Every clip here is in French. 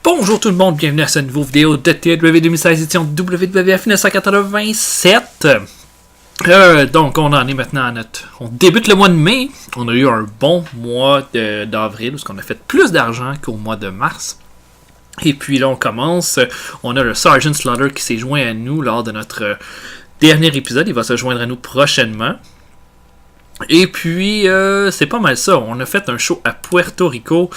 Bonjour tout le monde, bienvenue à cette nouvelle vidéo de TW 2016 édition WWF 1987. Donc on en est maintenant à on débute le mois de mai. On a eu un bon mois d'avril parce qu'on a fait plus d'argent qu'au mois de mars. Et puis là on commence, on a le Sergeant Slaughter qui s'est joint à nous lors de notre dernier épisode. Il va se joindre à nous prochainement. Et puis c'est pas mal ça, on a fait un show à Puerto Rico.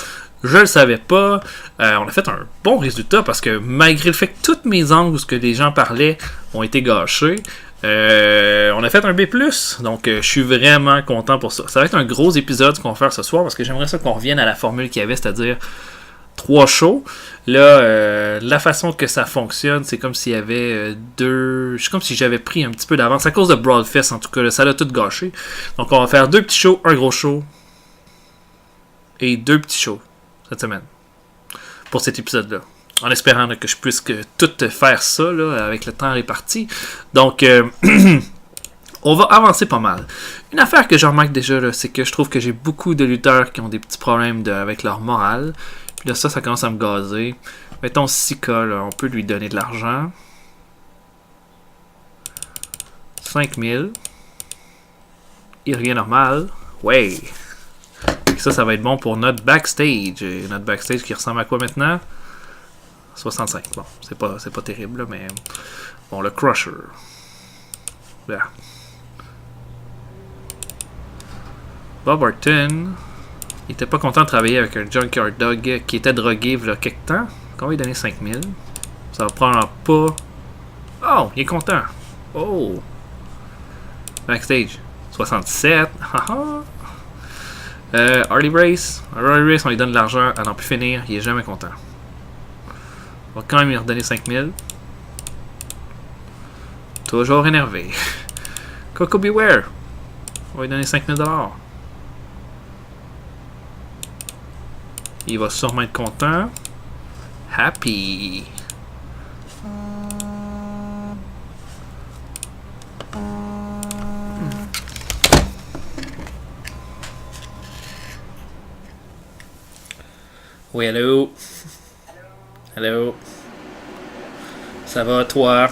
Je le savais pas. On a fait un bon résultat parce que malgré le fait que toutes mes angles où ce que les gens parlaient ont été gâchés, on a fait un B+. Donc je suis vraiment content pour ça. Ça va être un gros épisode qu'on va faire ce soir parce que j'aimerais ça qu'on revienne à la formule qu'il y avait, c'est-à-dire 3 shows. Là, la façon que ça fonctionne, c'est comme s'il y avait c'est comme si j'avais pris un petit peu d'avance. À cause de Broadfest, en tout cas, là, ça l'a tout gâché. Donc on va faire 2 petits shows, un gros show et 2 petits shows cette semaine pour cet épisode-là. En espérant là, que je puisse tout faire ça là, avec le temps réparti. Donc, on va avancer pas mal. Une affaire que je remarque déjà, là, c'est que je trouve que j'ai beaucoup de lutteurs qui ont des petits problèmes avec leur morale. Puis là, ça commence à me gazer. Mettons Sika, là, on peut lui donner de l'argent. 5000. Il revient normal. Ouais. Ça va être bon pour notre backstage. Notre backstage qui ressemble à quoi maintenant? 65. Bon, c'est pas terrible, là, mais... Bon, le Crusher. Là. Bob Orton. Il était pas content de travailler avec un Junkyard Dog qui était drogué il y a quelque temps. Quand on va lui donner 5000. Ça va prendre pas... Oh, il est content. Oh. Backstage. 67. Haha. Harley Race, on lui donne de l'argent à n'en plus finir, il est jamais content. On va quand même lui redonner 5000. Toujours énervé. Coco Beware, on va lui donner 5000$. Il va sûrement être content. Happy. Oui, allô? Allô? Ça va, toi?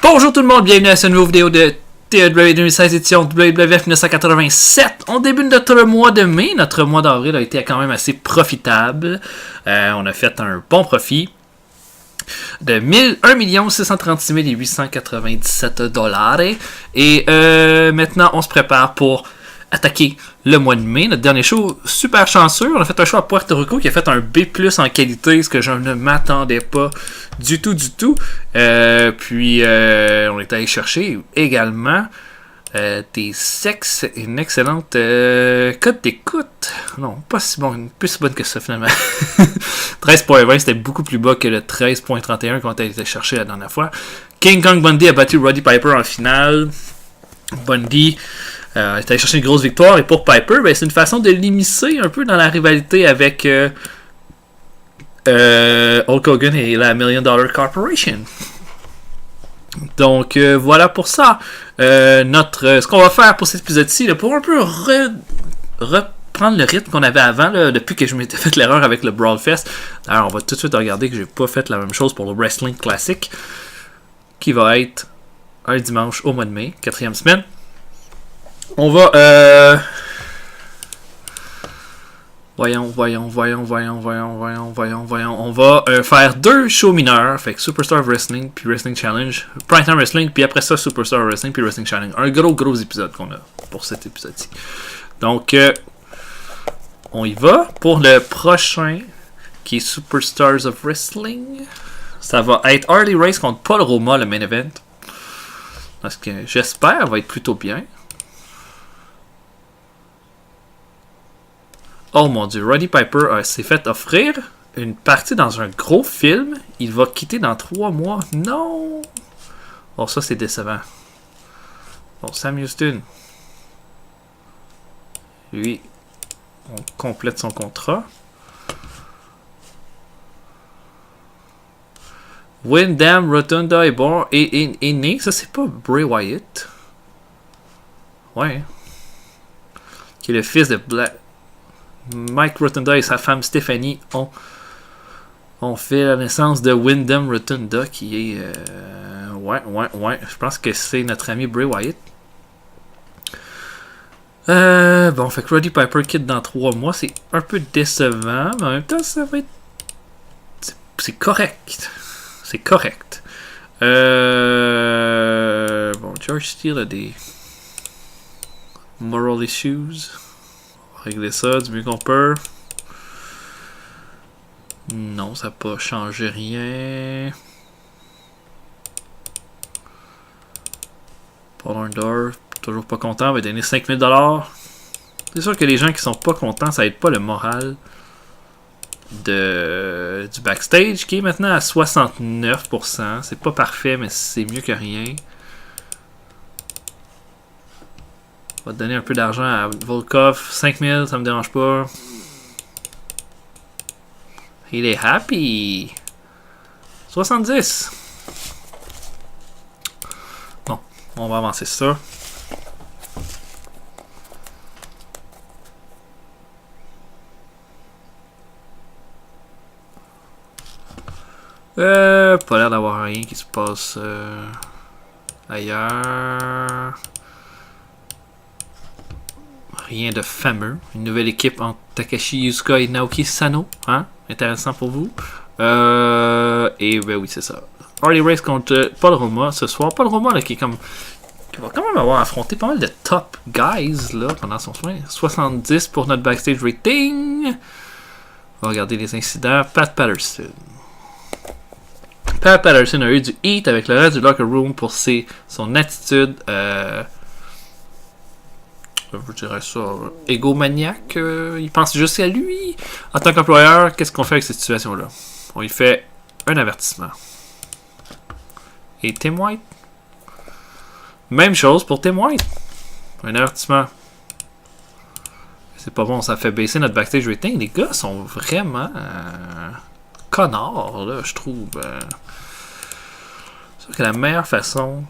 Bonjour tout le monde, bienvenue à cette nouvelle vidéo de TEW 2016 édition WWF 1987. On débute notre mois de mai. Notre mois d'avril a été quand même assez profitable. On a fait un bon profit de 1 636 897 $. Et maintenant, on se prépare pour attaquer le mois de mai. Notre dernier show, super chanceux. On a fait un show à Puerto Rico qui a fait un B+ en qualité, ce que je ne m'attendais pas du tout. Puis, on est allé chercher également des sexes et une excellente cote d'écoute. Non, pas si bonne que ça finalement. 13.20, c'était beaucoup plus bas que le 13.31 qu'on a été chercher la dernière fois. King Kong Bundy a battu Roddy Piper en finale. Bundy est allé chercher une grosse victoire, et pour Piper, ben, c'est une façon de l'immiscer un peu dans la rivalité avec Hulk Hogan et la $1 Million Corporation. Donc voilà pour ça. Ce qu'on va faire pour cet épisode-ci, pour un peu reprendre le rythme qu'on avait avant, là, depuis que je m'étais fait l'erreur avec le Brawl Fest. Alors on va tout de suite regarder que j'ai pas fait la même chose pour le Wrestling Classic, qui va être un dimanche au mois de mai, 4e semaine. On va Voyons. On va faire 2 shows mineurs. Fait que Superstar Wrestling puis Wrestling Challenge. Primetime Wrestling, puis après ça Superstar Wrestling puis Wrestling Challenge. Un gros épisode qu'on a pour cet épisode-ci. Donc, on y va pour le prochain qui est Superstars of Wrestling. Ça va être Harley Race contre Paul Roma, le main event. Parce que j'espère va être plutôt bien. Oh mon dieu, Roddy Piper s'est fait offrir une partie dans un gros film. Il va quitter dans 3 mois. Non! Bon, ça c'est décevant. Bon, Sam Houston. Lui, on complète son contrat. Wyndham Rotunda est bon et né. Ça c'est pas Bray Wyatt. Ouais. Qui est le fils de Mike Rotunda et sa femme Stephanie ont fait la naissance de Wyndham Rotunda, qui est ouais, je pense que c'est notre ami Bray Wyatt. Bon, fait que Roddy Piper quitte dans 3 mois, c'est un peu décevant, mais en même temps ça va être c'est correct. Bon, George Steele a des moral issues. Régler ça du mieux qu'on peut. Non, ça n'a pas changé rien. Paul Orndorff, toujours pas content, va donner 5 000 $. C'est sûr que les gens qui sont pas contents, ça aide pas le moral du backstage, qui est maintenant à 69%. C'est pas parfait, mais c'est mieux que rien. On va donner un peu d'argent à Volkov. 5 000, ça me dérange pas. Il est happy. 70. Bon, on va avancer ça. Pas l'air d'avoir rien qui se passe ailleurs. Rien de fameux. Une nouvelle équipe entre Takashi Yusuka et Naoki Sano. Hein? Intéressant pour vous. Et ben oui, c'est ça. Harley Race contre Paul Roma ce soir. Paul Roma là, qui va quand même avoir affronté pas mal de top guys là, pendant son soin. 70 pour notre backstage rating. On va regarder les incidents. Pat Patterson a eu du heat avec le reste du locker room pour son attitude je dirais ça, égomaniaque. Il pense juste à lui. En tant qu'employeur, qu'est-ce qu'on fait avec cette situation-là? On lui fait un avertissement. Et Tim White? Même chose pour Tim White. Un avertissement. C'est pas bon, ça fait baisser notre backstage rating. Les gars sont vraiment connards, là, je trouve. C'est sûr que la meilleure façon...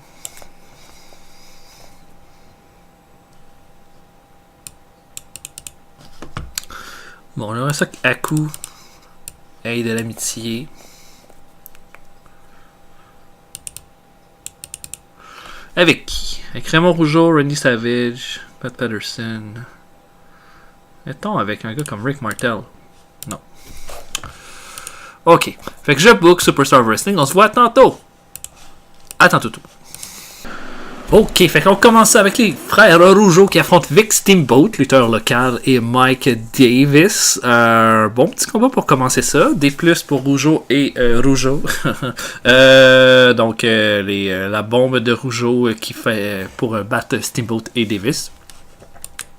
Bon, on aimerait ça qu'Aku ait de l'amitié. Avec qui? Avec Raymond Rougeau, Randy Savage, Pat Patterson. Mettons avec un gars comme Rick Martel. Non. Ok. Fait que je book Superstar Wrestling. On se voit tantôt. À tantôt tout. Ok, fait qu'on commence avec les frères Rougeau qui affrontent Vic Steamboat, lutteur local, et Mike Davis. Bon petit combat pour commencer ça. Des plus pour Rougeau et Rougeau. Donc, la bombe de Rougeau qui fait pour battre Steamboat et Davis.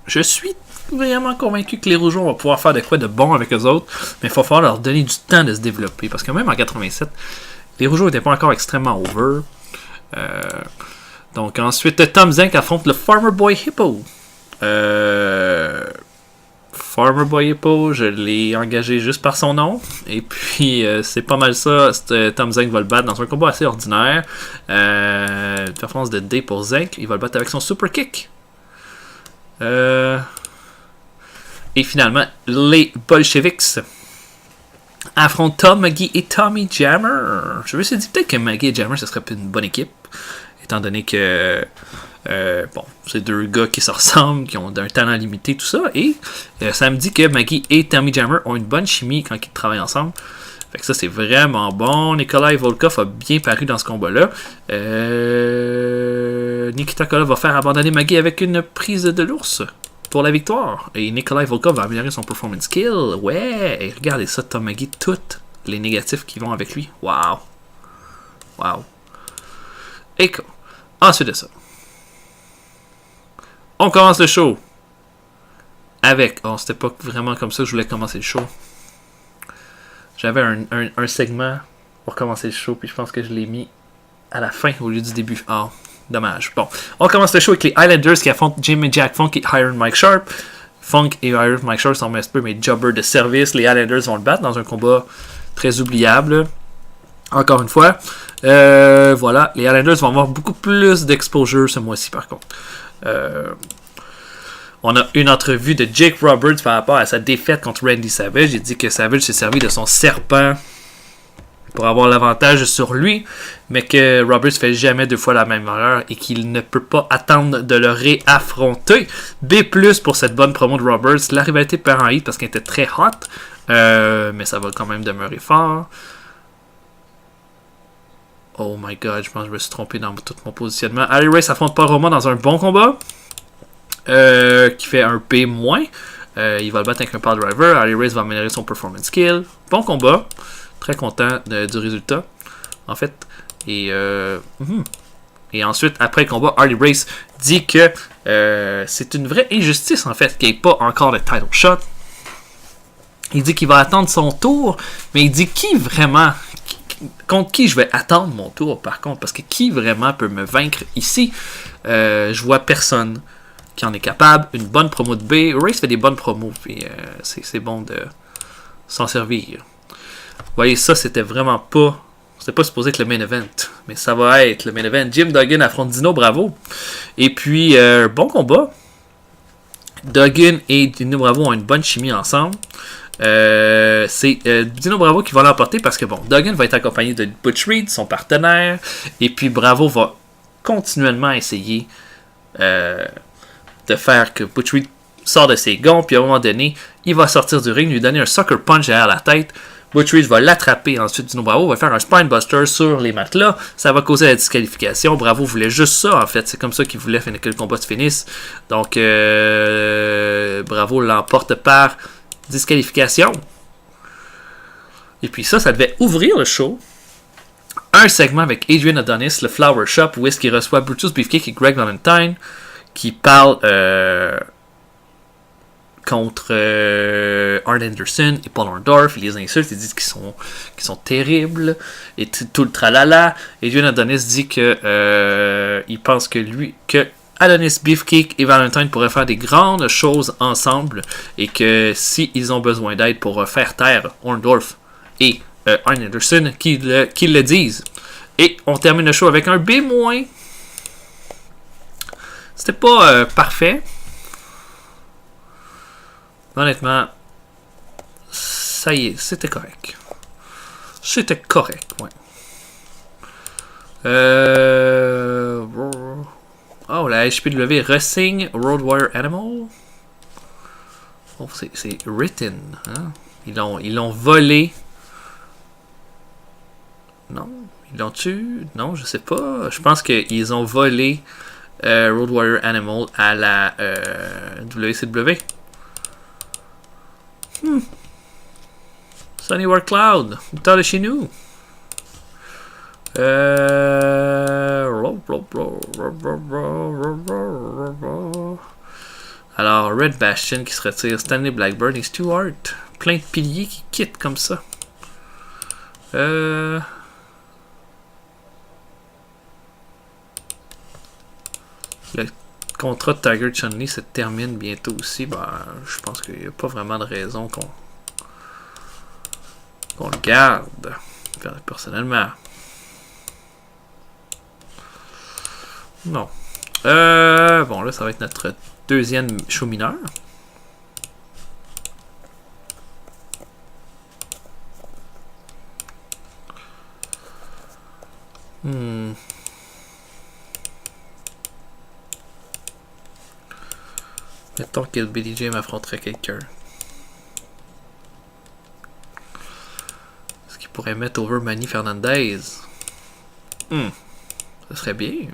Je suis vraiment convaincu que les Rougeaux vont pouvoir faire de quoi de bon avec eux autres, mais il va falloir leur donner du temps de se développer. Parce que même en 87, les Rougeaux n'étaient pas encore extrêmement over. Donc ensuite, Tom Zenk affronte le Farmer Boy Hippo. Farmer Boy Hippo, je l'ai engagé juste par son nom. Et puis, c'est pas mal ça. Tom Zenk va le battre dans un combat assez ordinaire. Performance de D pour Zenk. Il va le battre avec son super kick. Et finalement, les Bolsheviks affrontent Tom Maggie et Tommy Jammer. Je me suis dit peut-être que Maggie et Jammer, ce serait une bonne équipe. Étant donné que bon, c'est deux gars qui se ressemblent, qui ont un talent limité, tout ça. Et ça me dit que Maggie et Tommy Jammer ont une bonne chimie quand ils travaillent ensemble. Fait que ça, c'est vraiment bon. Nikolai Volkov a bien paru dans ce combat-là. Nikita Koloff va faire abandonner Maggie avec une prise de l'ours pour la victoire. Et Nikolai Volkov va améliorer son performance skill. Ouais! Et regardez ça, Tom Maggie, toutes les négatifs qui vont avec lui. Wow! Wow! Et ensuite de ça, on commence le show avec... Oh, c'était pas vraiment comme ça que je voulais commencer le show. J'avais un segment pour commencer le show, puis je pense que je l'ai mis à la fin au lieu du début. Oh, dommage. Bon, on commence le show avec les Highlanders qui affrontent Jim et Jack Funk et Iron Mike Sharp. Funk et Iron Mike Sharp sont un peu mes jobbers de service. Les Highlanders vont le battre dans un combat très oubliable. Encore une fois, voilà, les Highlanders vont avoir beaucoup plus d'exposure ce mois-ci par contre. On a une entrevue de Jake Roberts par rapport à sa défaite contre Randy Savage. Il dit que Savage s'est servi de son serpent pour avoir l'avantage sur lui, mais que Roberts fait jamais deux fois la même erreur et qu'il ne peut pas attendre de le réaffronter. B+, pour cette bonne promo de Roberts. La rivalité perd en hit parce qu'elle était très hot, mais ça va quand même demeurer fort. Oh my god, je pense que je me suis trompé dans tout mon positionnement. Harley Race affronte Paul Roma dans un bon combat. Qui fait un P-. Il va le battre avec un power driver. Harley Race va améliorer son performance skill. Bon combat. Très content du résultat. En fait. Et ensuite, après le combat, Harley Race dit que c'est une vraie injustice en fait qu'il n'y ait pas encore de title shot. Il dit qu'il va attendre son tour. Mais il dit qui vraiment... Contre qui je vais attendre mon tour par contre, parce que qui vraiment peut me vaincre ici? Je vois personne qui en est capable. Une bonne promo de B. Race fait des bonnes promos, puis c'est bon de s'en servir. Vous voyez, ça c'était vraiment pas... C'était pas supposé être le main event, mais ça va être le main event. Jim Duggan affronte Dino Bravo. Et puis, bon combat. Duggan et Dino Bravo ont une bonne chimie ensemble. C'est Dino Bravo qui va l'emporter parce que bon, Duggan va être accompagné de Butch Reed, son partenaire, et puis Bravo va continuellement essayer de faire que Butch Reed sort de ses gonds, puis à un moment donné, il va sortir du ring, lui donner un sucker punch derrière la tête. Butch Reed va l'attraper, ensuite Dino Bravo va faire un spinebuster sur les matelas, ça va causer la disqualification. Bravo voulait juste ça en fait, c'est comme ça qu'il voulait que le combat se finisse. Donc Bravo l'emporte par disqualification. Et puis ça devait ouvrir le show. Un segment avec Adrian Adonis, le Flower Shop, où est-ce qu'il reçoit Brutus Beefcake et Greg Valentine, qui parlent contre Arn Anderson et Paul Orndorff. Ils les insultent, ils disent qu'ils sont terribles, et tout le tralala. Adrian Adonis dit que il pense que Adonis, Beefcake et Valentine pourraient faire des grandes choses ensemble et que s'ils ont besoin d'aide pour faire taire Orndorff et Arn Anderson, qu'ils le disent. Et on termine le show avec un B-. C'était pas parfait. Honnêtement, ça y est, c'était correct. C'était correct, ouais. HPW Wrestling Road Warrior Animal. Oh, c'est written. Hein? Ils l'ont volé. Non. Ils l'ont tué? Non, je sais pas. Je pense qu'ils ont volé Road Warrior Animal à la WCW. Sunny War Cloud. T'as de chez nous. Alors, Red Bastion qui se retire, Stanley Blackburn et Stewart. Plein de piliers qui quittent comme ça. Le contrat de Tiger Chun-Li se termine bientôt aussi. Ben, je pense qu'il n'y a pas vraiment de raison qu'on le garde. Personnellement. Non. Bon, là, ça va être notre deuxième show mineur. Mettons que Billy James affronterait quelqu'un. Est-ce qu'il pourrait mettre over Manny Fernandez? Ça serait bien.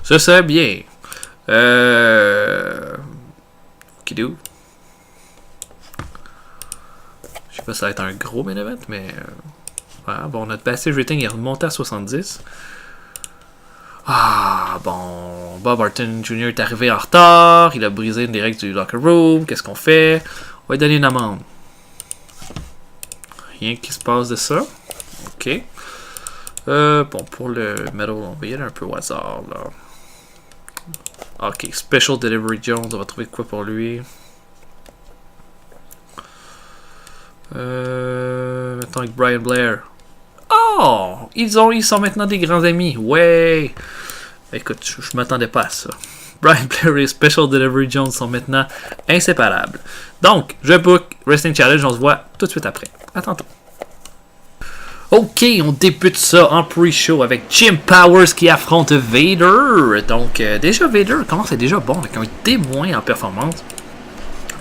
Ça serait bien. Okidou. Je sais pas si ça va être un gros main event, mais... voilà, bon, notre passage rating est remonté à 70. Ah, bon... Bob Orton Jr. est arrivé en retard. Il a brisé une des règles du locker room. Qu'est-ce qu'on fait? On va lui donner une amende. Rien qui se passe de ça. Ok. Bon, pour le medal, on va y aller un peu au hasard, là. Ok, Special Delivery Jones, on va trouver quoi pour lui? Mettons avec Brian Blair. Oh! Ils sont maintenant des grands amis. Ouais! Écoute, je m'attendais pas à ça. Brian Blair et Special Delivery Jones sont maintenant inséparables. Donc, je book Wrestling Challenge, on se voit tout de suite après. À tantôt. Ok, on débute ça en pre-show avec Jim Powers qui affronte Vader. Donc, déjà Vader commence à être déjà bon avec un D- en performance.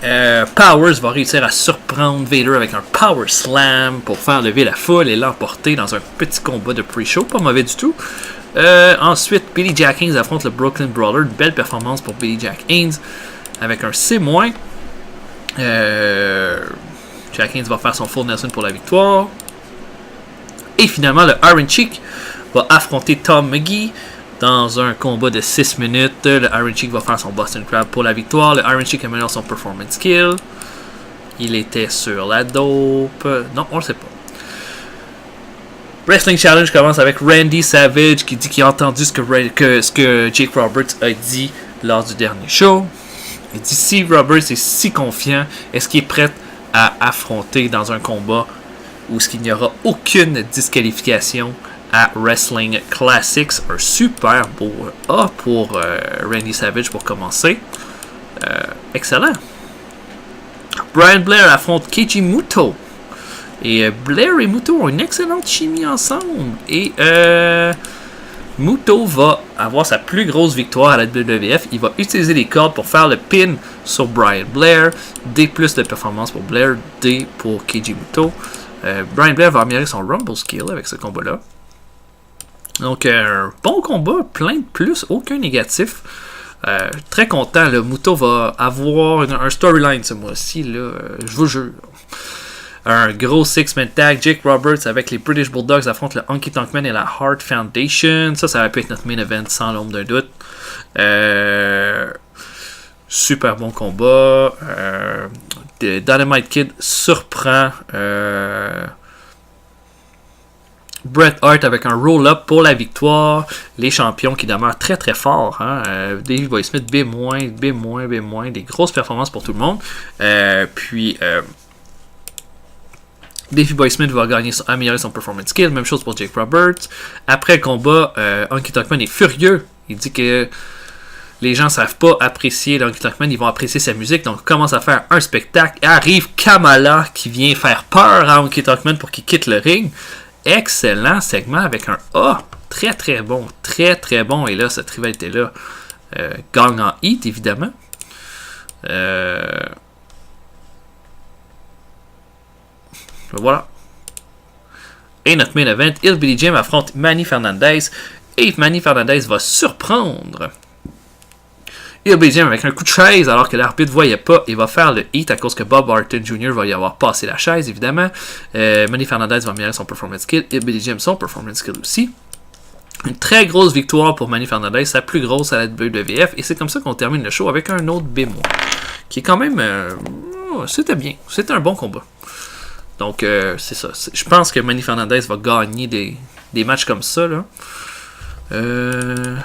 Powers va réussir à surprendre Vader avec un Power Slam pour faire lever la foule et l'emporter dans un petit combat de pre-show. Pas mauvais du tout. Ensuite, Billy Jack Haynes affronte le Brooklyn Brawler. Une belle performance pour Billy Jack Haynes avec un C-. Jack Haynes va faire son full Nelson pour la victoire. Et finalement, le Iron Sheik va affronter Tom McGee dans un combat de 6 minutes. Le Iron Sheik va faire son Boston Crab pour la victoire. Le Iron Sheik améliore son performance skill. Il était sur la dope. Non, on le sait pas. Wrestling Challenge commence avec Randy Savage qui dit qu'il a entendu ce que Jake Roberts a dit lors du dernier show. Il dit si Roberts est si confiant, est-ce qu'il est prêt à affronter dans un combat où il n'y aura aucune disqualification à Wrestling Classics? Un super beau A pour Randy Savage pour commencer. Excellent. Brian Blair affronte Keiji Muto. Et Blair et Muto ont une excellente chimie ensemble. Et Muto va avoir sa plus grosse victoire à la WWF. Il va utiliser les cordes pour faire le pin sur Brian Blair. D+ de performance pour Blair. D pour Keiji Muto. Brian Blair va améliorer son Rumble skill avec ce combat-là. Donc, un bon combat, plein de plus, aucun négatif. Très content. Le Muto va avoir un storyline ce mois-ci, là, je vous jure. Un gros 6-man tag. Jake Roberts avec les British Bulldogs affrontent le Honky Tonk Man et la Hart Foundation. Ça va pu être notre main event sans l'ombre d'un doute. Super bon combat. Dynamite Kid surprend Bret Hart avec un roll-up pour la victoire. Les champions qui demeurent très très forts. Hein? Davey Boy Smith, B-, B-. Des grosses performances pour tout le monde. Davey Boy Smith va améliorer son performance skill. Même chose pour Jake Roberts. Après le combat, Honky Tonk Man est furieux. Il dit que les gens ne savent pas apprécier le Honky Tonk Man. Ils vont apprécier sa musique. Donc, il commence à faire un spectacle. Arrive Kamala qui vient faire peur à Honky Tonk Man pour qu'il quitte le ring. Excellent segment avec un A. Très très bon. Très très bon. Et là, cette rivalité-là gagne en heat, évidemment. Voilà. Et notre main event, Hillbilly Jim affronte Manny Fernandez. Et Manny Fernandez va surprendre Hillbilly Jim avec un coup de chaise alors que l'arbitre ne voyait pas. Il va faire le hit à cause que Bob Orton Jr. va y avoir passé la chaise, évidemment. Manny Fernandez va améliorer son performance skill. Hillbilly Jim son performance skill aussi. Une très grosse victoire pour Manny Fernandez, sa plus grosse à la WWF. Et c'est comme ça qu'on termine le show avec un autre bémol. Qui est quand même... c'était bien. C'était un bon combat. Donc, c'est ça. Je pense que Manny Fernandez va gagner des matchs comme ça, là. Le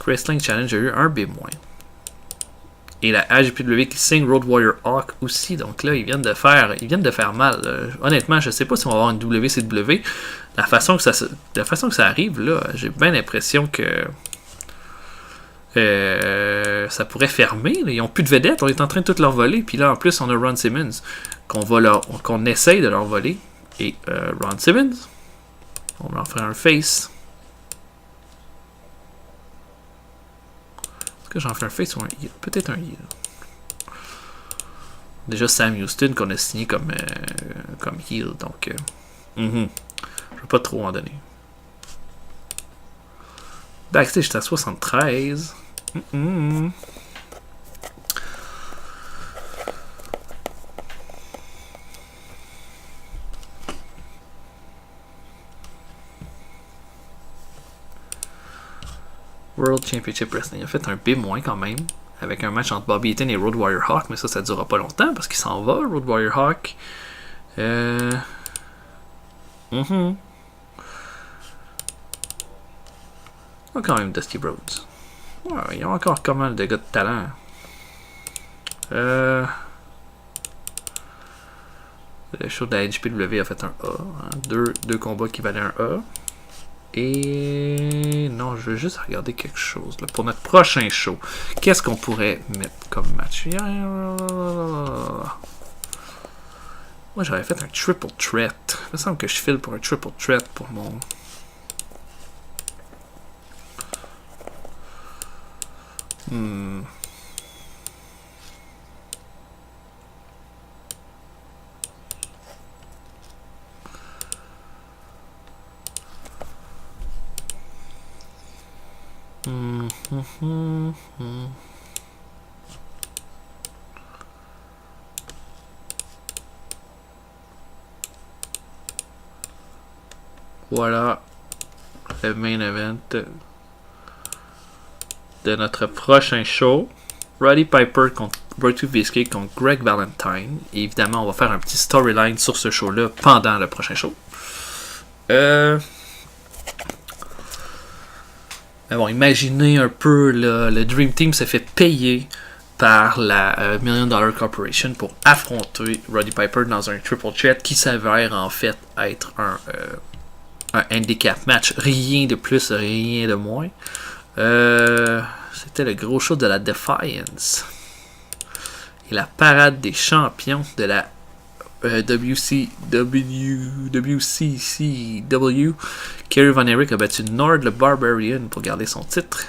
Wrestling Challenge a eu un B-. Et la AJPW qui signe Road Warrior Hawk aussi. Donc là, ils viennent de faire mal. Honnêtement, je sais pas si on va avoir une WCW. La façon que ça arrive, là, j'ai bien l'impression que ça pourrait fermer. Là. Ils n'ont plus de vedettes. On est en train de tout leur voler. Puis là, en plus, on a Ron Simmons qu'on essaye de leur voler. Et Ron Simmons, on va en faire un face. Est-ce que j'en fais un face ou un heel? Peut-être un heel. Déjà Sam Houston qu'on a signé comme heel. Donc, je ne vais pas trop en donner. Backstage, j'étais à 73. World Championship Wrestling a fait un B- quand même, avec un match entre Bobby Eaton et Road Warrior Hawk, mais ça durera pas longtemps parce qu'il s'en va, Road Warrior Hawk. On a quand même Dusty Rhodes. Ouais, ils ont encore quand même de gars de talent. Le show de la HPW a fait un A. Hein, deux combats qui valaient un A. Et non, je veux juste regarder quelque chose là, pour notre prochain show. Qu'est-ce qu'on pourrait mettre comme match? Moi, j'aurais fait un triple threat. Il me semble que je file pour un triple threat pour mon... Voilà le main event de notre prochain show. Roddy Piper contre Brutus Beefcake contre Greg Valentine. Et évidemment, on va faire un petit storyline sur ce show-là pendant le prochain show. Mais bon, imaginez un peu, là, le Dream Team s'est fait payer par la $1 Million Corporation pour affronter Roddy Piper dans un triple threat qui s'avère en fait être un handicap match. Rien de plus, rien de moins. C'était le gros show de la Defiance. Et la parade des champions de la WCCW. Kerry Von Erich a battu Nord le Barbarian pour garder son titre.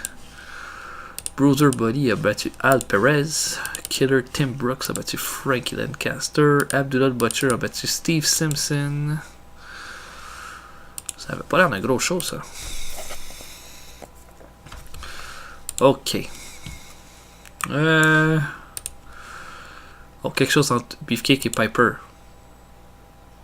Bruiser Buddy a battu Al Perez. Killer Tim Brooks a battu Frankie Lancaster. Abdullah Butcher a battu Steve Simpson. Ça avait pas l'air d'un gros show, ça. Ok. Oh, quelque chose entre Beefcake et Piper.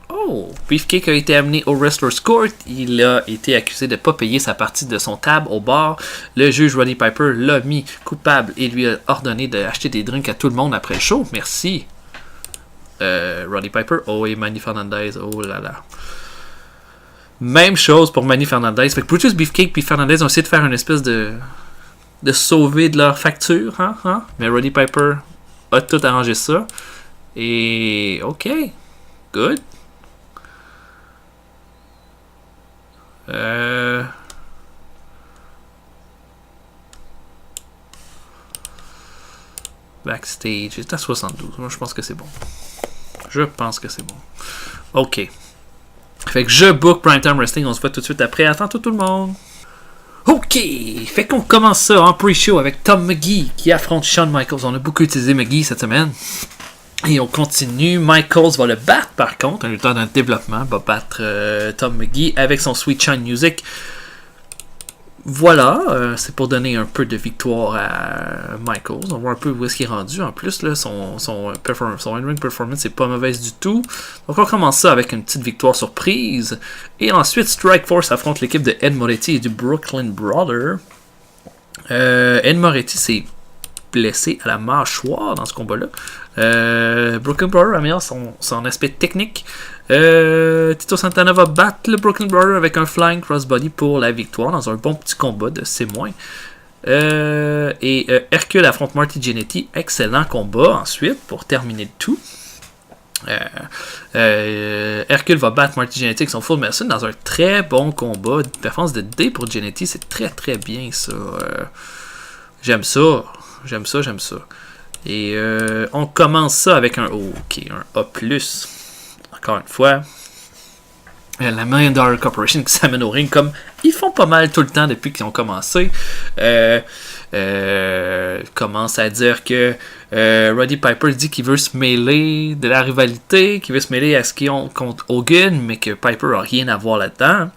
Oh, Beefcake a été amené au Wrestler's Court. Il a été accusé de ne pas payer sa partie de son table au bar. Le juge Roddy Piper l'a mis coupable et lui a ordonné d'acheter des drinks à tout le monde après le show. Merci. Roddy Piper. Oh, et Manny Fernandez. Oh là là. Même chose pour Manny Fernandez. Fait que Brutus Beefcake et Fernandez ont essayé de faire une espèce de sauver de leur facture. Hein? Mais Roddy Piper a tout arrangé ça. Et ok. Good. Backstage, c'est à 72. Moi, je pense que c'est bon. Ok. Fait que je book Primetime Wrestling. On se voit tout de suite après. À tantôt tout le monde. Ok, fait qu'on commence ça en pre-show avec Tom McGee qui affronte Shawn Michaels. On a beaucoup utilisé McGee cette semaine. Et on continue. Michaels va le battre par contre. Un lutteur dans le développement va battre Tom McGee avec son Sweet Shine Music. Voilà, c'est pour donner un peu de victoire à Michaels. On voit un peu où est-ce qu'il est rendu. En plus, là, son in-ring performance n'est pas mauvaise du tout. Donc on commence ça avec une petite victoire surprise. Et ensuite, Strikeforce affronte l'équipe de Ed Moretti et du Brooklyn Brother. Ed Moretti s'est blessé à la mâchoire dans ce combat-là. Brooklyn Brother améliore son aspect technique. Tito Santana va battre le Brooklyn Brother avec un flying crossbody pour la victoire dans un bon petit combat de C-. Hercule affronte Marty Jannetty. Excellent combat ensuite pour terminer le tout. Hercule va battre Marty Jannetty avec son full medicine dans un très bon combat. Une performance de D pour Jannetty, c'est très très bien ça. J'aime ça. Et on commence ça avec un A+. Encore une fois, la Million Dollar Corporation qui s'amène au ring comme ils font pas mal tout le temps depuis qu'ils ont commencé. Commence à dire que Roddy Piper dit qu'il veut se mêler de la rivalité, qu'il veut se mêler à ce qu'ils ont contre Hogan, mais que Piper n'a rien à voir là-dedans.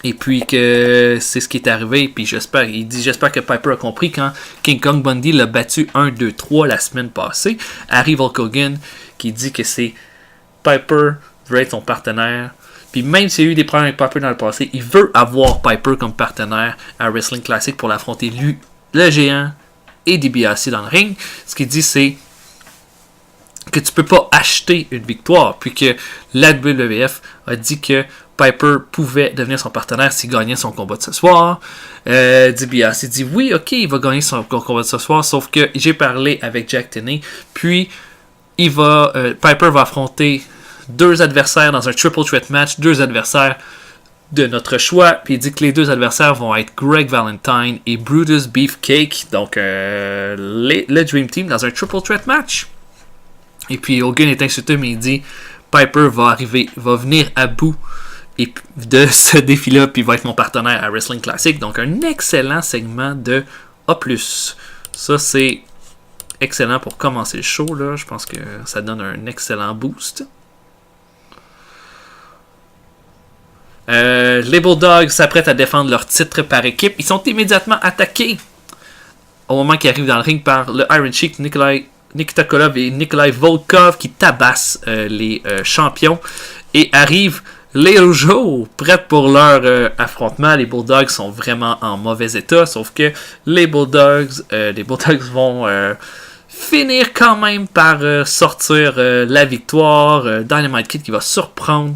Et puis que c'est ce qui est arrivé. Puis j'espère que Piper a compris quand King Kong Bundy l'a battu 1-2-3 la semaine passée. Arrive Hulk Hogan qui dit que c'est Piper veut être son partenaire. Puis même s'il y a eu des problèmes avec Piper dans le passé, il veut avoir Piper comme partenaire à Wrestling Classic pour l'affronter lui, le géant et DiBiase dans le ring. Ce qu'il dit c'est que tu peux pas acheter une victoire. Puis que la WWF a dit que Piper pouvait devenir son partenaire s'il gagnait son combat de ce soir. DiBiase dit oui, ok, il va gagner son combat de ce soir, sauf que j'ai parlé avec Jack Tunney, puis Piper va affronter 2 adversaires dans un triple threat match, 2 adversaires de notre choix, puis il dit que les 2 adversaires vont être Greg Valentine et Brutus Beefcake, donc le Dream Team dans un triple threat match. Et puis Hogan est insulté, mais il dit Piper va venir à bout de ce défi-là, puis va être mon partenaire à Wrestling Classic. Donc un excellent segment de A+. Ça c'est excellent pour commencer le show, là. Je pense que ça donne un excellent boost. Les Bulldogs s'apprêtent à défendre leur titre par équipe. Ils sont immédiatement attaqués au moment qu'ils arrivent dans le ring par le Iron Sheik, Nikita Koloff et Nikolai Volkov qui tabassent les champions. Et arrivent les Rougeaux, prêts pour leur affrontement. Les Bulldogs sont vraiment en mauvais état, sauf que les Bulldogs vont finir quand même par sortir la victoire. Dynamite Kid qui va surprendre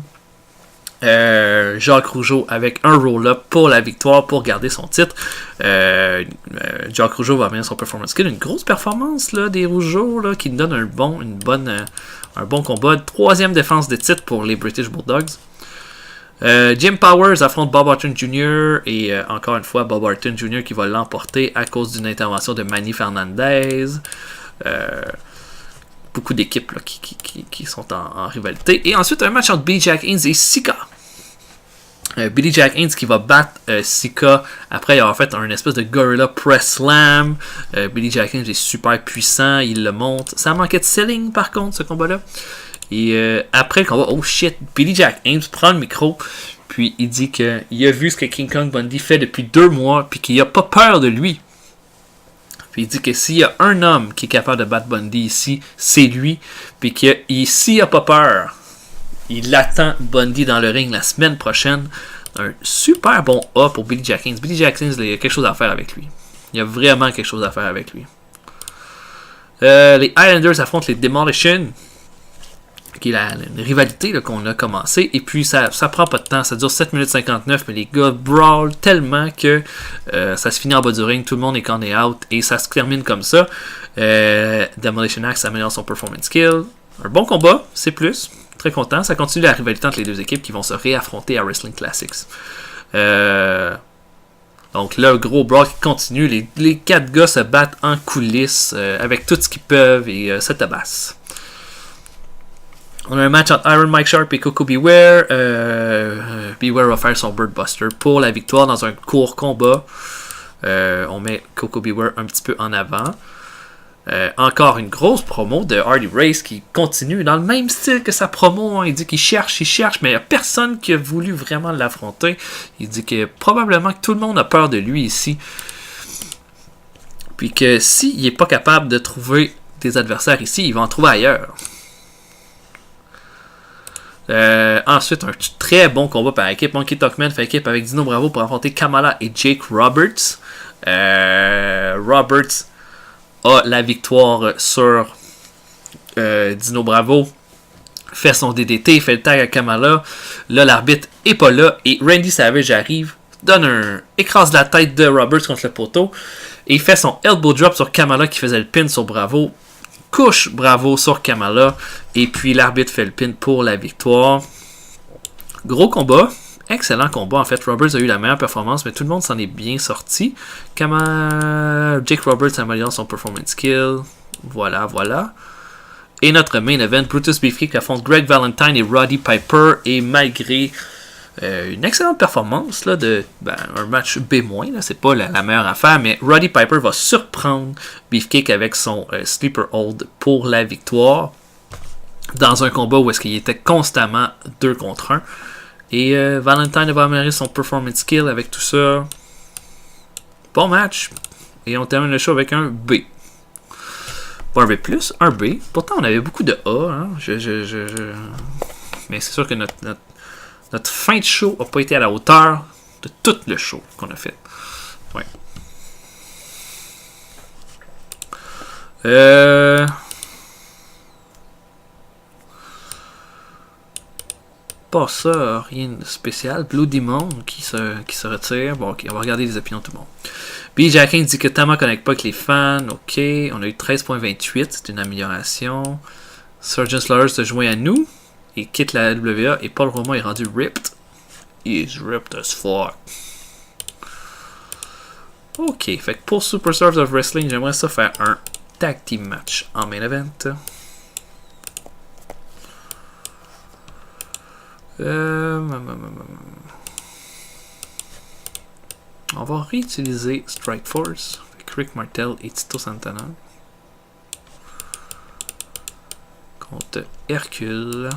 Jacques Rougeau avec un roll-up pour la victoire, pour garder son titre. Jacques Rougeau va amener son performance skill. Une grosse performance là, des Rougeaux là, qui nous donne un bon combat. 3e défense de titre pour les British Bulldogs. Jim Powers affronte Bob Orton Jr. et encore une fois Bob Orton Jr. qui va l'emporter à cause d'une intervention de Manny Fernandez. Beaucoup d'équipes là, qui sont en rivalité. Et ensuite un match entre Billy Jack Haynes et Sika. Billy Jack Haynes qui va battre Sika après avoir fait un espèce de Gorilla Press Slam. Billy Jack Haynes est super puissant, il le monte. Ça manquait de selling par contre ce combat là. Et après le combat, oh shit, Billy Jack Haynes prend le micro, puis il dit qu'il a vu ce que King Kong Bundy fait depuis 2 mois, puis qu'il n'a pas peur de lui. Puis il dit que s'il y a un homme qui est capable de battre Bundy ici, c'est lui. Puis que s'il n'a pas peur, il attend Bundy dans le ring la semaine prochaine. Un super bon A pour Billy Jack Haynes. Billy Jack Haynes, il y a quelque chose à faire avec lui. Il y a vraiment quelque chose à faire avec lui. Les Highlanders affrontent les Demolition, qui est une rivalité là, qu'on a commencé. Et puis ça prend pas de temps, ça dure 7 minutes 59, mais les gars brawl tellement que ça se finit en bas du ring, tout le monde est count out et ça se termine comme ça. Demolition Axe améliore son performance skill. Un bon combat, c'est plus. Très content. Ça continue la rivalité entre les 2 équipes qui vont se réaffronter à Wrestling Classics. Donc là, gros brawl qui continue. Les 4 gars se battent en coulisses avec tout ce qu'ils peuvent et se tabassent. On a un match entre Iron Mike Sharp et Coco Beware. Beware va faire son Bird Buster pour la victoire dans un court combat. On met Coco Beware un petit peu en avant. Encore une grosse promo de Hardy Race qui continue dans le même style que sa promo. Hein. Il dit qu'il cherche, mais il n'y a personne qui a voulu vraiment l'affronter. Il dit que probablement que tout le monde a peur de lui ici. Puis que s'il n'est pas capable de trouver des adversaires ici, il va en trouver ailleurs. Ensuite, un très bon combat par équipe. Monkey Talkman fait équipe avec Dino Bravo pour affronter Kamala et Jake Roberts. Roberts a la victoire sur Dino Bravo. Fait son DDT, fait le tag à Kamala. Là, l'arbitre est pas là et Randy Savage arrive, écrase la tête de Roberts contre le poteau et fait son elbow drop sur Kamala qui faisait le pin sur Bravo. Couche Bravo sur Kamala et puis l'arbitre fait le pin pour la victoire. Gros combat, excellent combat en fait. Roberts a eu la meilleure performance mais tout le monde s'en est bien sorti. Jake Roberts améliore son performance skill. Voilà. Et notre main event, Brutus Beefcake affronte Greg Valentine et Roddy Piper et malgré une excellente performance là, un match B-, là, c'est pas la meilleure affaire, mais Roddy Piper va surprendre Beefcake avec son sleeper hold pour la victoire dans un combat où est-ce qu'il était constamment 2 contre 1 et Valentine va améliorer son performance skill avec tout ça. Bon match et on termine le show avec un B. Pas un B+, un B. Pourtant on avait beaucoup de A, hein. Mais c'est sûr que notre fin de show n'a pas été à la hauteur de tout le show qu'on a fait. Ouais. Pas ça, rien de spécial. Blue Demon qui se retire. Bon, ok, on va regarder les opinions de tout le monde. B. Jackin dit que Tama connecte pas avec les fans. Ok, on a eu 13.28, c'est une amélioration. Sergeant Slaughter se joint à nous et quitte la WA et Paul Roman est rendu ripped. He's ripped as fuck. Ok, fait que pour Superstars of Wrestling, j'aimerais ça faire un tag team match en main event. On va réutiliser Strike Force avec Rick Martel et Tito Santana contre Hercule.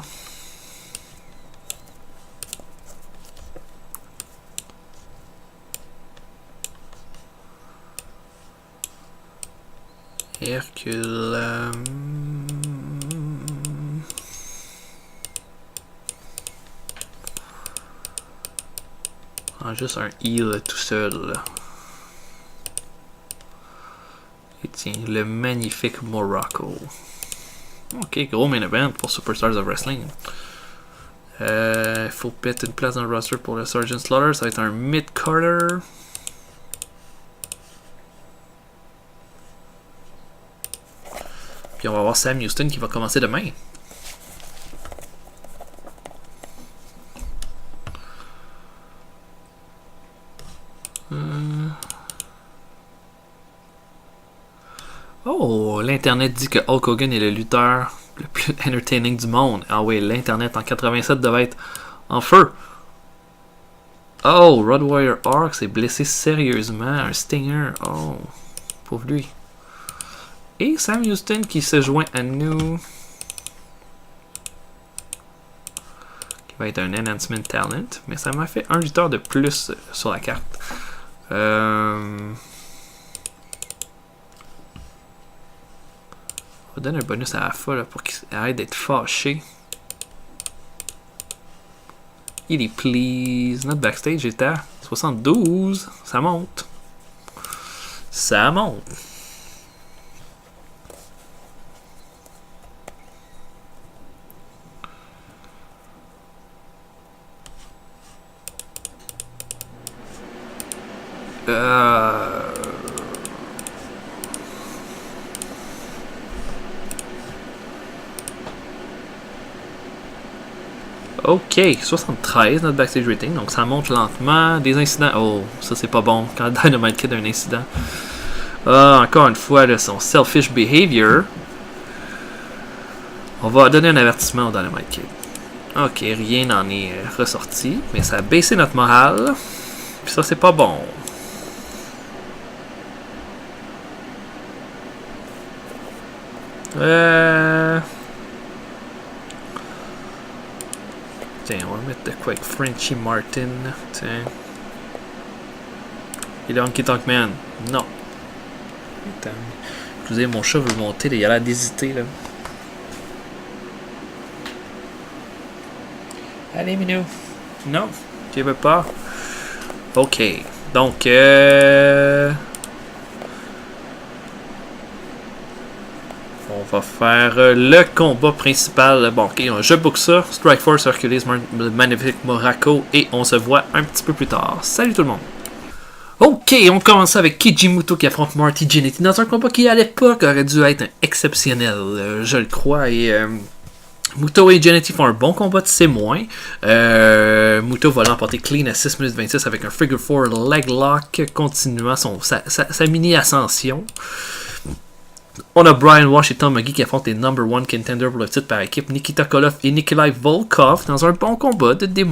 Juste un heal tout seul. Et tiens, le magnifique Morocco. Ok, gros main event pour Superstars of Wrestling. Faut péter une place dans le roster pour le Sergeant Slaughter. Ça va être un mid-carter. Puis on va avoir Sam Houston qui va commencer demain. Oh, l'Internet dit que Hulk Hogan est le lutteur le plus entertaining du monde. Ah oui, l'Internet en 87 devait être en feu. Oh, Road Warrior Orc s'est blessé sérieusement. Un Stinger. Oh, pauvre lui. Et Sam Houston qui se joint à nous. Qui va être un Enhancement Talent. Mais ça m'a fait un lutteur de plus sur la carte. On va donner un bonus à la fois là, pour qu'il arrête d'être fâché. Il est please. Notre backstage est à 72. Ça monte. Ça monte. Ok, 73 notre backstage rating, donc ça monte lentement. Des incidents, oh, ça c'est pas bon. Quand Dynamite Kid a un incident. Encore une fois, là, son selfish behavior. On va donner un avertissement au Dynamite Kid. Ok, rien n'en est ressorti, mais ça a baissé notre morale. Puis ça, c'est pas bon. Tiens, on va mettre de quoi avec Frenchie Martin. Tiens. Il est Honky Tonk Man. Non. Attends. Excusez, mon chat veut monter, là. Il a l'air d'hésiter, là. Allez, Minou. Non, tu veux pas. Ok. Donc, on va faire le combat principal. Bon, ok, je book ça. Strike Force, Hercules, Magnifique Morocco. Et on se voit un petit peu plus tard. Salut tout le monde. Ok, on commence avec Keiji Muto qui affronte Marty Jannetty dans un combat qui à l'époque aurait dû être exceptionnel, je le crois. Et Muto et Jannetty font un bon combat de C-. Muto va l'emporter clean à 6 minutes 26 avec un figure 4 leg lock, continuant sa mini ascension. On a Brian Walsh et Tom McGee qui affrontent les number one contenders pour le titre par équipe, Nikita Koloff et Nikolai Volkov, dans un bon combat de D+.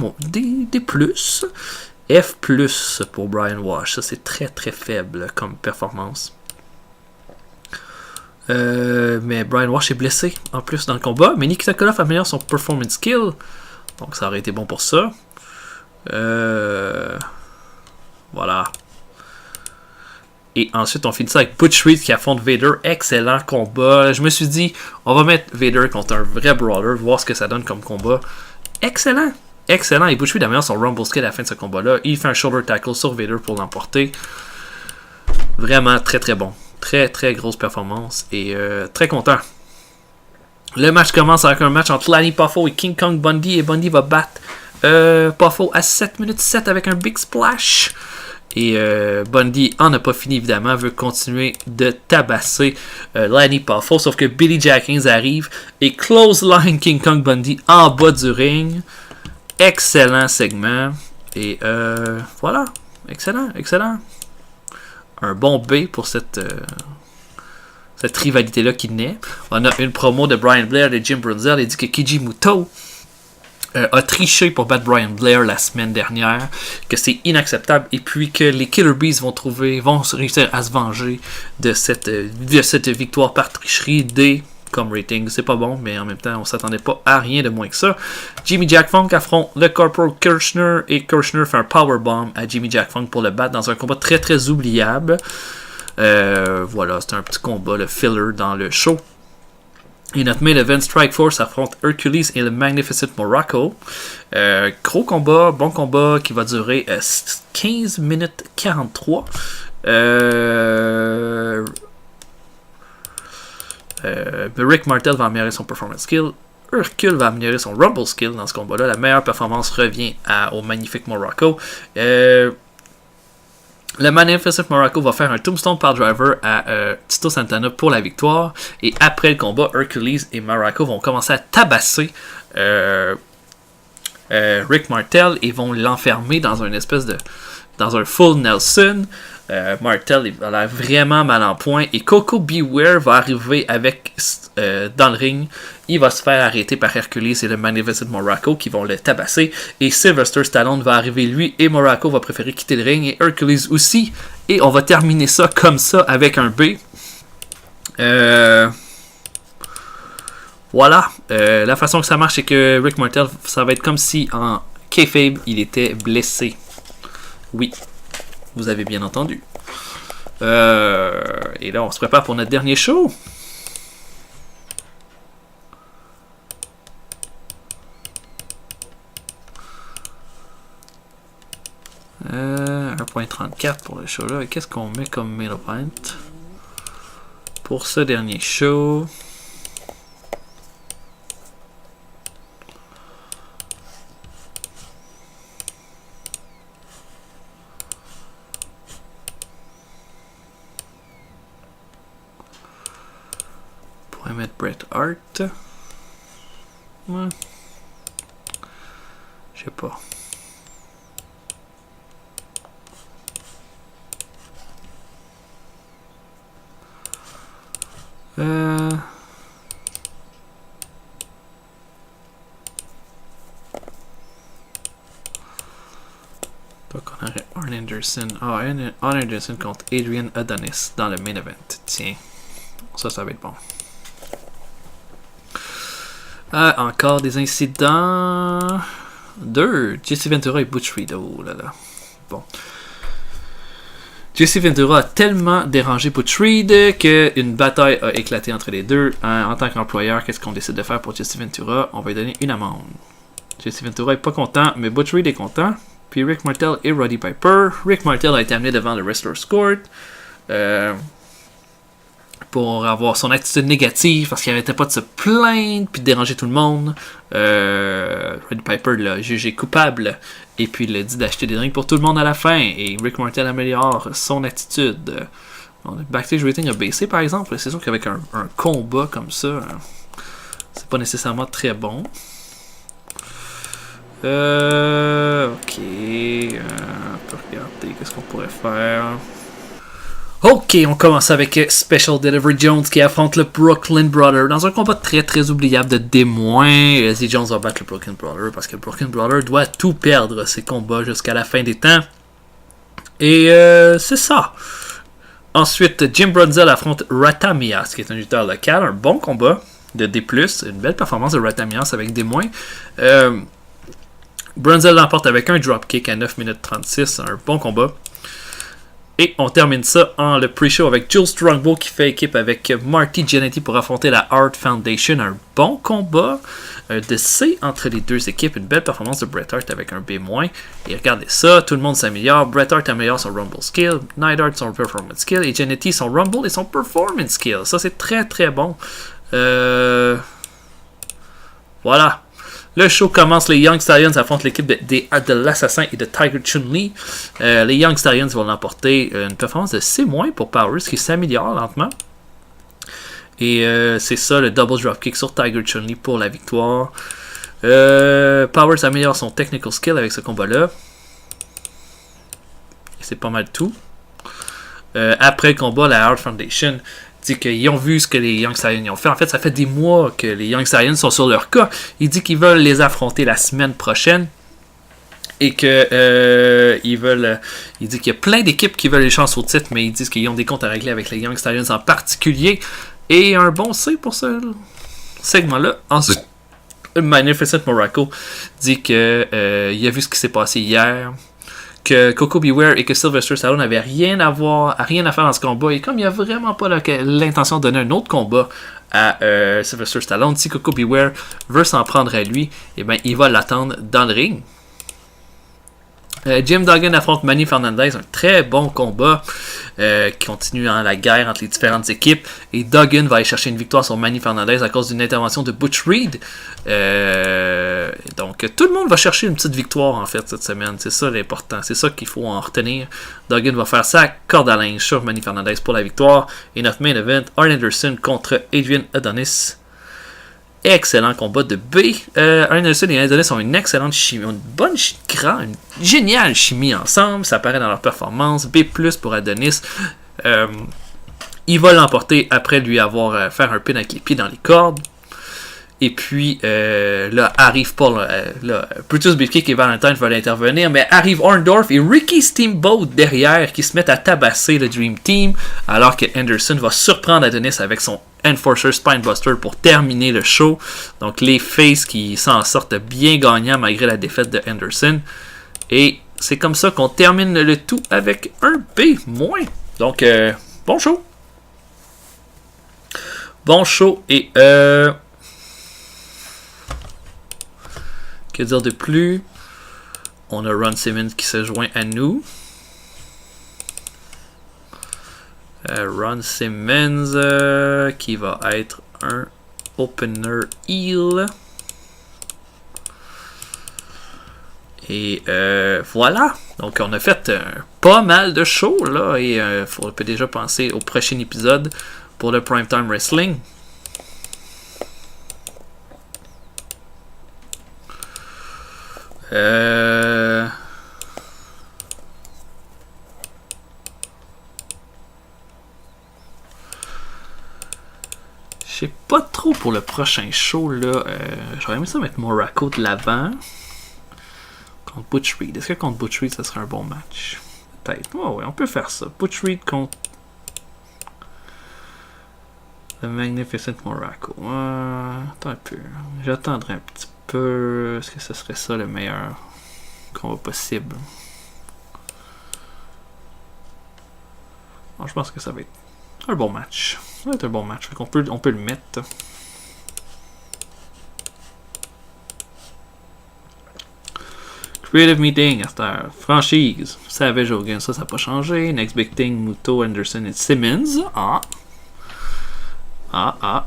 F+, pour Brian Walsh. Ça, c'est très très faible comme performance. Mais Brian Walsh est blessé en plus dans le combat. Mais Nikita Koloff améliore son performance skill. Donc ça aurait été bon pour ça. Voilà. Et ensuite, on finit ça avec Butch Reed qui affronte Vader. Excellent combat. Je me suis dit, on va mettre Vader contre un vrai brawler, voir ce que ça donne comme combat. Excellent. Excellent. Et Butch Reed améliore son Rumble skill à la fin de ce combat-là. Il fait un shoulder tackle sur Vader pour l'emporter. Vraiment très très bon. Très très grosse performance. Et très content. Le match commence avec un match entre Lanny Poffo et King Kong Bundy. Et Bundy va battre Poffo à 7 minutes 7 avec un big splash. Et Bundy en a pas fini évidemment, veut continuer de tabasser Lanny Poffo, sauf que Billy Jackins arrive et clothesline King Kong Bundy en bas du ring. Excellent segment. Et voilà, excellent. Un bon B pour cette rivalité-là qui naît. On a une promo de Brian Blair et Jim Brunzell. Il dit que Keiji Muto a triché pour battre Brian Blair la semaine dernière, que c'est inacceptable et puis que les Killer Bees vont réussir à se venger de cette victoire par tricherie. D comme rating, c'est pas bon, mais en même temps on s'attendait pas à rien de moins que ça. Jimmy Jack Funk affronte le Corporal Kirchner et Kirchner fait un powerbomb à Jimmy Jack Funk pour le battre dans un combat très très oubliable. Voilà, c'est un petit combat, le filler dans le show. Et notre main event, Strike Force affronte Hercules et le Magnificent Morocco. Gros combat, bon combat qui va durer 15 minutes 43. Rick Martel va améliorer son performance skill. Hercule va améliorer son Rumble skill dans ce combat-là. La meilleure performance revient au Magnifique Morocco. Le Magnificent Morocco va faire un Tombstone Power Driver à Tito Santana pour la victoire. Et après le combat, Hercules et Morocco vont commencer à tabasser Rick Martel et vont l'enfermer dans une espèce de... dans un full Nelson. Martel a l'air vraiment mal en point. Et Coco Beware va arriver avec dans le ring. Il va se faire arrêter par Hercules et le Magnificent Morocco qui vont le tabasser. Et Sylvester Stallone va arriver lui et Morocco va préférer quitter le ring. Et Hercules aussi. Et on va terminer ça comme ça avec un B. Voilà. La façon que ça marche, c'est que Rick Martel, ça va être comme si en kayfabe, il était blessé. Oui. Vous avez bien entendu. Et là, on se prépare pour notre dernier show. Euh, 1.34 pour le show là. Qu'est-ce qu'on met comme main event pour ce dernier show? On pourrait mettre Bret Hart. Ouais. Je sais pas. Donc on aurait Arn Anderson. Arn Anderson contre Adrian Adonis dans le main event. Tiens, ça va être bon. Encore des incidents. 2. Jesse Ventura et Butch Reed. Oh là là. Bon. Jesse Ventura a tellement dérangé Butch Reed qu'une bataille a éclaté entre les deux. En tant qu'employeur, qu'est-ce qu'on décide de faire pour Jesse Ventura? On va lui donner une amende. Jesse Ventura est pas content, mais Butch Reed est content. Puis Rick Martel et Roddy Piper. Rick Martel a été amené devant le Wrestler's Court pour avoir son attitude négative parce qu'il n'arrêtait pas de se plaindre puis de déranger tout le monde. Roddy Piper l'a jugé coupable et puis il a dit d'acheter des drinks pour tout le monde à la fin. Et Rick Martel améliore son attitude. Le backstage rating a baissé par exemple. C'est sûr qu'avec un combat comme ça, c'est pas nécessairement très bon. Ok. On peut regarder qu'est-ce qu'on pourrait faire. Ok, on commence avec Special Delivery Jones qui affronte le Brooklyn Brother dans un combat très très oubliable de D-. Si Jones va battre le Brooklyn Brother parce que le Brooklyn Brother doit tout perdre ses combats jusqu'à la fin des temps. Et c'est ça. Ensuite, Jim Brunzell affronte Ratamias qui est un lutteur local. Un bon combat de D+. Une belle performance de Ratamias avec D-. Brunzell l'emporte avec un dropkick à 9 minutes 36. Un bon combat. Et on termine ça en le pre-show avec Jules Strongbow qui fait équipe avec Marty Jannetty pour affronter la Hart Foundation. Un bon combat de C entre les deux équipes. Une belle performance de Bret Hart avec un B-. Et regardez ça, tout le monde s'améliore. Bret Hart améliore son Rumble skill, Neidhart son Performance skill et Jannetty son Rumble et son Performance skill. Ça c'est très très bon. Voilà. Le show commence, les Young Stallions affrontent l'équipe de l'Assassin et de Tiger Chun-Li. Les Young Stallions vont l'emporter une performance de C- pour Powers qui s'améliore lentement. Et c'est ça, le double dropkick sur Tiger Chun-Li pour la victoire. Powers améliore son technical skill avec ce combat-là. Et c'est pas mal tout. Après le combat, la Hart Foundation dit qu'ils ont vu ce que les Young Stallions ont fait. En fait, ça fait des mois que les Young Stallions sont sur leur cas. Il dit qu'ils veulent les affronter la semaine prochaine. Et que il dit qu'il y a plein d'équipes qui veulent les chances au titre, mais ils disent qu'ils ont des comptes à régler avec les Young Stallions en particulier. Et un bon C pour ce segment-là. Ensuite, Magnificent Muraco dit qu'il a vu ce qui s'est passé hier. Que Coco Beware et que Sylvester Stallone n'avaient rien à faire dans ce combat. Et comme il n'y a vraiment pas l'intention de donner un autre combat à Sylvester Stallone, si Coco Beware veut s'en prendre à lui, eh ben, il va l'attendre dans le ring. Jim Duggan affronte Manny Fernandez, un très bon combat qui continue la guerre entre les différentes équipes. Et Duggan va aller chercher une victoire sur Manny Fernandez à cause d'une intervention de Butch Reed. Donc tout le monde va chercher une petite victoire en fait cette semaine. C'est ça l'important, c'est ça qu'il faut en retenir. Duggan va faire sa corde à linge sur Manny Fernandez pour la victoire. Et notre main event, Arn Anderson contre Adrian Adonis. Excellent combat de B. Arn Anderson et Adonis ont une excellente chimie, une géniale chimie ensemble. Ça apparaît dans leur performance. B+ pour Adonis. Il va l'emporter après lui avoir fait un pin avec les pieds dans les cordes. Et puis là arrive Paul, Brutus Beefcake et Valentine veulent intervenir, mais arrive Orndorff et Ricky Steamboat derrière qui se mettent à tabasser le Dream Team, alors que Anderson va surprendre Adonis avec son Enforcer Spinebuster pour terminer le show. Donc les faces qui s'en sortent bien gagnants malgré la défaite de Anderson. Et c'est comme ça qu'on termine le tout avec un B-. Donc bon show. Bon show et que dire de plus? On a Ron Simmons qui se joint à nous. Ron Simmons qui va être un opener heel. Et voilà. Donc on a fait pas mal de shows là. Et on peut déjà penser au prochain épisode pour le Primetime Wrestling. Je sais pas trop pour le prochain show là. J'aurais aimé ça mettre Muraco de l'avant. contre Butch Reed. Est-ce que contre Butch Reed, ça serait un bon match? Peut-être. Oh, ouais, on peut faire ça. Butch Reed contre The Magnificent Muraco. Attends un peu. J'attendrai un petit peu. Est-ce que ce serait ça le meilleur combat possible? Bon, je pense que ça va être un bon match. Ça va être un bon match. Fait qu'on peut, on peut le mettre. Creative Meeting, à cette heure. Franchise. Savage Hogan, ça n'a pas changé. Next Big Thing, Muto, Anderson et Simmons.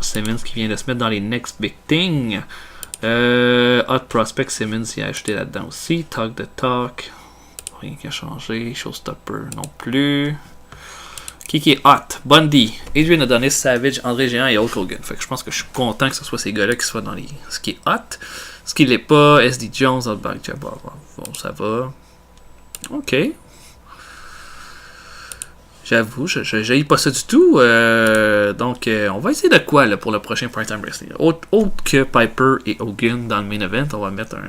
Simmons qui vient de se mettre dans les Next Big Thing. Hot Prospect, Simmons y a ajouté là-dedans aussi. Talk the Talk. Rien qui a changé. Showstopper non plus. Qui est hot? Bundy, Adrian Adonis, Savage, André Géant et Hulk Hogan. Fait que je pense que je suis content que ce soit ces gars-là qui soient dans les. Ce qui est hot. Ce qui l'est pas, SD Jones, Outback Jabba. Bon, ça va. Ok. J'avoue, je pas ça du tout. Donc, on va essayer de quoi là, pour le prochain Primetime Wrestling. Autre que Piper et Hogan dans le main event, on va mettre un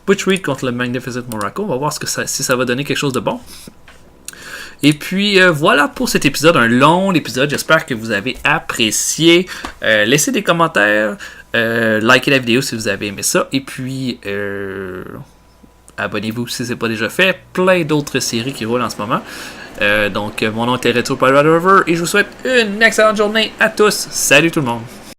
Butch Reed contre le Magnificent Muraco. On va voir si ça va donner quelque chose de bon. Et puis voilà pour cet épisode, un long épisode. J'espère que vous avez apprécié. Laissez des commentaires, likez la vidéo si vous avez aimé ça. Et puis abonnez-vous si ce n'est pas déjà fait. Plein d'autres séries qui roulent en ce moment. Donc mon nom est Retro Pirate Rover et je vous souhaite une excellente journée à tous. Salut tout le monde.